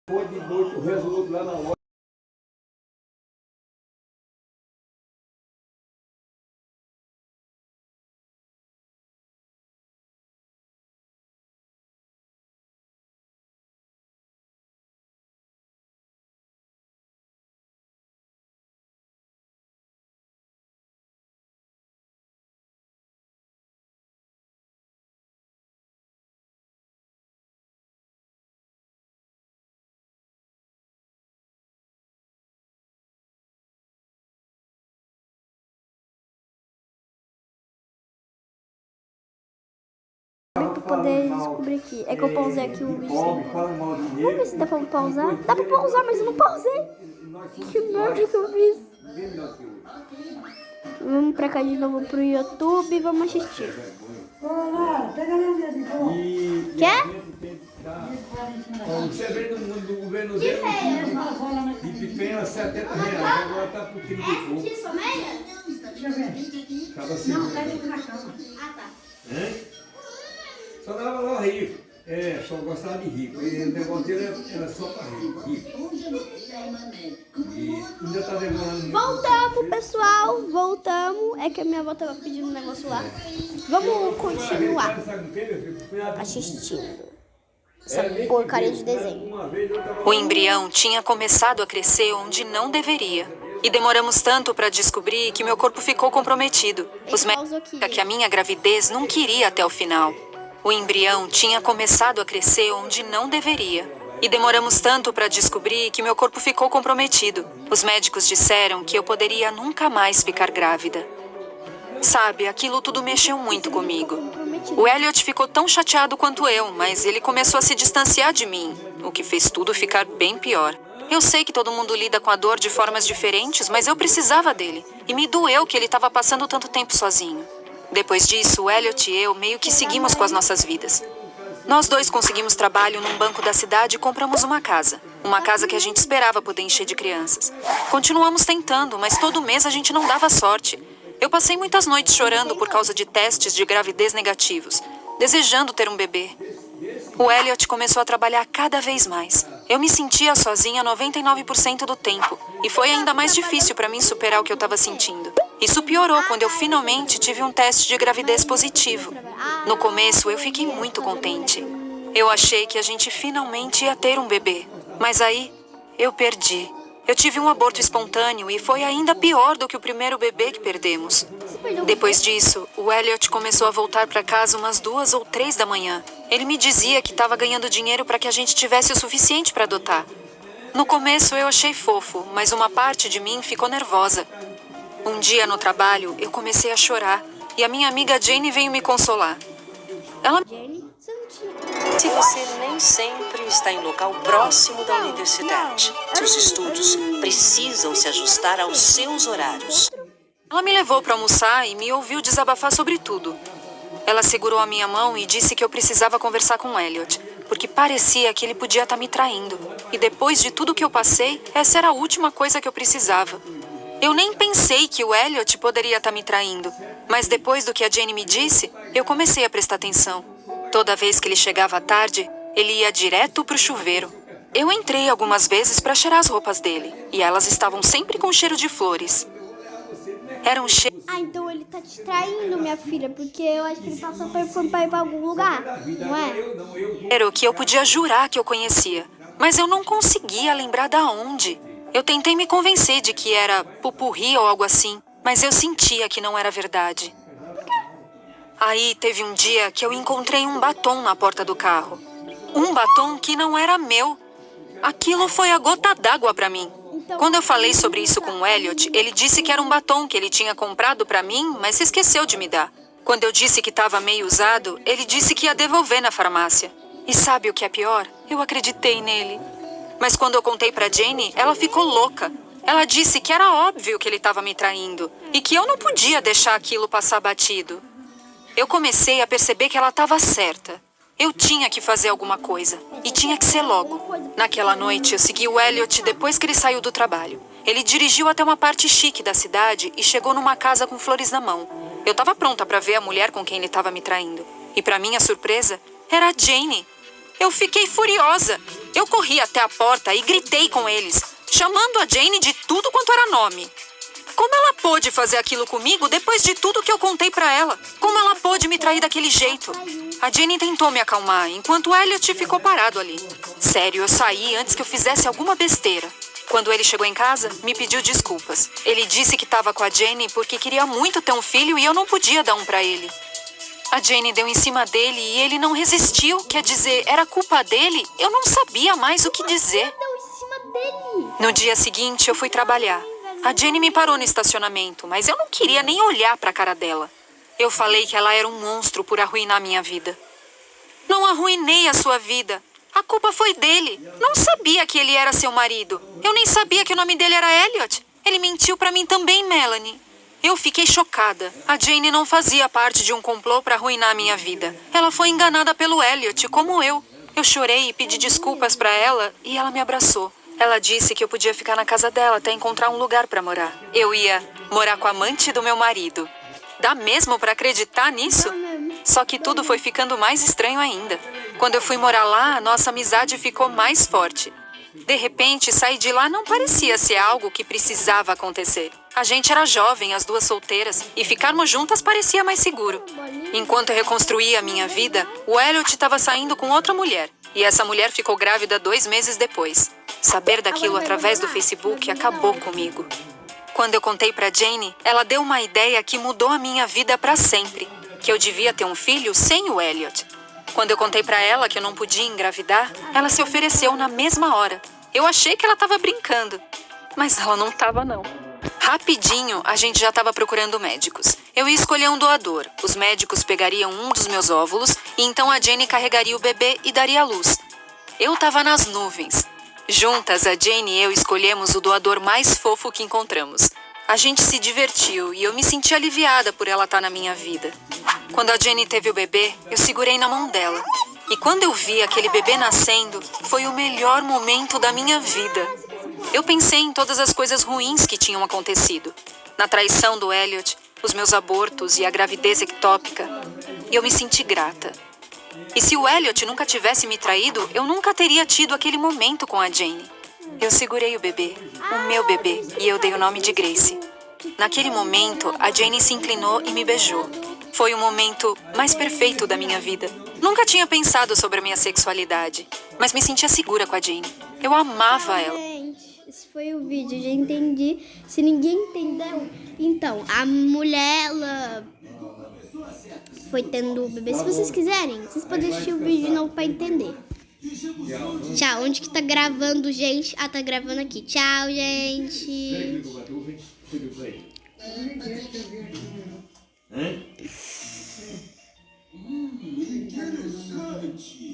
Foi de noite, o resolvido lá na loja. Pra poder descobrir aqui. É que eu pausei aqui o vídeo. Vamos ver se dá pra pausar. Dá pra pausar, mas eu não pausei. Que merda que eu fiz. Vamos pra cá de novo pro YouTube e vamos assistir. Quer? Você vê no governo dele, de picanha R$70, agora tá por 30 e pouco. Isso, meia? Deixa eu ver. Tava assim. Não, tá na cama. Ah, tá. Só dava lá rico. Só gostava de rico. E o negócio dele era só para rico. E ainda tá demorando. Voltamos, pessoal. Voltamos. É que a minha avó tava pedindo um negócio lá. Vamos continuar assistindo essa porcaria de desenho. O embrião tinha começado a crescer onde não deveria. E demoramos tanto para descobrir que meu corpo ficou comprometido. Os médicos disseram que a minha gravidez não queria até o final. O embrião tinha começado a crescer onde não deveria. E demoramos tanto para descobrir que meu corpo ficou comprometido. Os médicos disseram que eu poderia nunca mais ficar grávida. Sabe, aquilo tudo mexeu muito comigo. O Elliot ficou tão chateado quanto eu, mas ele começou a se distanciar de mim, o que fez tudo ficar bem pior. Eu sei que todo mundo lida com a dor de formas diferentes, mas eu precisava dele. E me doeu que ele estava passando tanto tempo sozinho. Depois disso, o Elliot e eu meio que seguimos com as nossas vidas. Nós dois conseguimos trabalho num banco da cidade e compramos uma casa. Uma casa que a gente esperava poder encher de crianças. Continuamos tentando, mas todo mês a gente não dava sorte. Eu passei muitas noites chorando por causa de testes de gravidez negativos, desejando ter um bebê. O Elliot começou a trabalhar cada vez mais. Eu me sentia sozinha 99% do tempo, e foi ainda mais difícil para mim superar o que eu estava sentindo. Isso piorou quando eu finalmente tive um teste de gravidez positivo. No começo, eu fiquei muito contente. Eu achei que a gente finalmente ia ter um bebê, mas aí eu perdi. Eu tive um aborto espontâneo e foi ainda pior do que o primeiro bebê que perdemos. Depois disso, o Elliot começou a voltar para casa umas 2 ou 3 da manhã. Ele me dizia que estava ganhando dinheiro para que a gente tivesse o suficiente para adotar. No começo eu achei fofo, mas uma parte de mim ficou nervosa. Um dia no trabalho, eu comecei a chorar e a minha amiga Jane veio me consolar. Ela Se você nem sempre está em local próximo da universidade, seus estudos precisam se ajustar aos seus horários. Ela me levou para almoçar e me ouviu desabafar sobre tudo. Ela segurou a minha mão e disse que eu precisava conversar com o Elliot, porque parecia que ele podia estar me traindo. E depois de tudo que eu passei, essa era a última coisa que eu precisava. Eu nem pensei que o Elliot poderia estar me traindo, mas depois do que a Jane me disse, eu comecei a prestar atenção. Toda vez que ele chegava à tarde, ele ia direto pro chuveiro. Eu entrei algumas vezes para cheirar as roupas dele, e elas estavam sempre com cheiro de flores. Era um cheiro... Ah, então ele tá te traindo, minha filha, porque eu acho que ele passou perfume pra ir pra algum lugar, não é? Era o que eu podia jurar que eu conhecia, mas eu não conseguia lembrar da onde. Eu tentei me convencer de que era pupurri ou algo assim, mas eu sentia que não era verdade. Aí teve um dia que eu encontrei um batom na porta do carro. Um batom que não era meu. Aquilo foi a gota d'água pra mim. Quando eu falei sobre isso com o Elliot, ele disse que era um batom que ele tinha comprado pra mim, mas se esqueceu de me dar. Quando eu disse que estava meio usado, ele disse que ia devolver na farmácia. E sabe o que é pior? Eu acreditei nele. Mas quando eu contei pra Jane, ela ficou louca. Ela disse que era óbvio que ele estava me traindo e que eu não podia deixar aquilo passar batido. Eu comecei a perceber que ela estava certa. Eu tinha que fazer alguma coisa. E tinha que ser logo. Naquela noite, eu segui o Elliot depois que ele saiu do trabalho. Ele dirigiu até uma parte chique da cidade e chegou numa casa com flores na mão. Eu estava pronta para ver a mulher com quem ele estava me traindo. E para minha surpresa, era a Jane. Eu fiquei furiosa. Eu corri até a porta e gritei com eles, chamando a Jane de tudo quanto era nome. Como ela pôde fazer aquilo comigo depois de tudo que eu contei pra ela? Como ela pôde me trair daquele jeito? A Jane tentou me acalmar, enquanto o Elliot ficou parado ali. Sério, eu saí antes que eu fizesse alguma besteira. Quando ele chegou em casa, me pediu desculpas. Ele disse que estava com a Jane porque queria muito ter um filho e eu não podia dar um pra ele. A Jane deu em cima dele e ele não resistiu. Quer dizer, era culpa dele? Eu não sabia mais o que dizer. Deu em cima dele. No dia seguinte, eu fui trabalhar. A Jane me parou no estacionamento, mas eu não queria nem olhar pra cara dela. Eu falei que ela era um monstro por arruinar minha vida. Não arruinei a sua vida. A culpa foi dele. Não sabia que ele era seu marido. Eu nem sabia que o nome dele era Elliot. Ele mentiu pra mim também, Melanie. Eu fiquei chocada. A Jane não fazia parte de um complô pra arruinar minha vida. Ela foi enganada pelo Elliot, como eu. Eu chorei e pedi desculpas pra ela e ela me abraçou. Ela disse que eu podia ficar na casa dela até encontrar um lugar pra morar. Eu ia morar com a amante do meu marido. Dá mesmo pra acreditar nisso? Só que tudo foi ficando mais estranho ainda. Quando eu fui morar lá, nossa amizade ficou mais forte. De repente, sair de lá não parecia ser algo que precisava acontecer. A gente era jovem, as duas solteiras, e ficarmos juntas parecia mais seguro. Enquanto eu reconstruía a minha vida, o Elliot estava saindo com outra mulher. E essa mulher ficou grávida 2 meses depois. Saber daquilo através do Facebook acabou comigo. Quando eu contei pra Jane, ela deu uma ideia que mudou a minha vida pra sempre. Que eu devia ter um filho sem o Elliot. Quando eu contei pra ela que eu não podia engravidar, ela se ofereceu na mesma hora. Eu achei que ela estava brincando, mas ela não estava não. Rapidinho, a gente já estava procurando médicos. Eu ia escolher um doador. Os médicos pegariam um dos meus óvulos e então a Jane carregaria o bebê e daria à luz. Eu estava nas nuvens. Juntas, a Jane e eu escolhemos o doador mais fofo que encontramos. A gente se divertiu e eu me senti aliviada por ela estar na minha vida. Quando a Jane teve o bebê, eu segurei na mão dela. E quando eu vi aquele bebê nascendo, foi o melhor momento da minha vida. Eu pensei em todas as coisas ruins que tinham acontecido. Na traição do Elliot, os meus abortos e a gravidez ectópica. E eu me senti grata. E se o Elliot nunca tivesse me traído, eu nunca teria tido aquele momento com a Jane. Eu segurei o bebê, o meu bebê, e eu dei o nome de Grace. Naquele momento, a Jane se inclinou e me beijou. Foi o momento mais perfeito da minha vida. Nunca tinha pensado sobre a minha sexualidade, mas me sentia segura com a Jane. Eu amava ela. Gente, esse foi o vídeo, já entendi. Se ninguém entendeu, então, a mulher, ela foi tendo o bebê. Se vocês quiserem, vocês podem assistir o vídeo de novo pra entender. Tchau, onde que tá gravando, gente? Ah, tá gravando aqui. Tchau, gente. Interessante.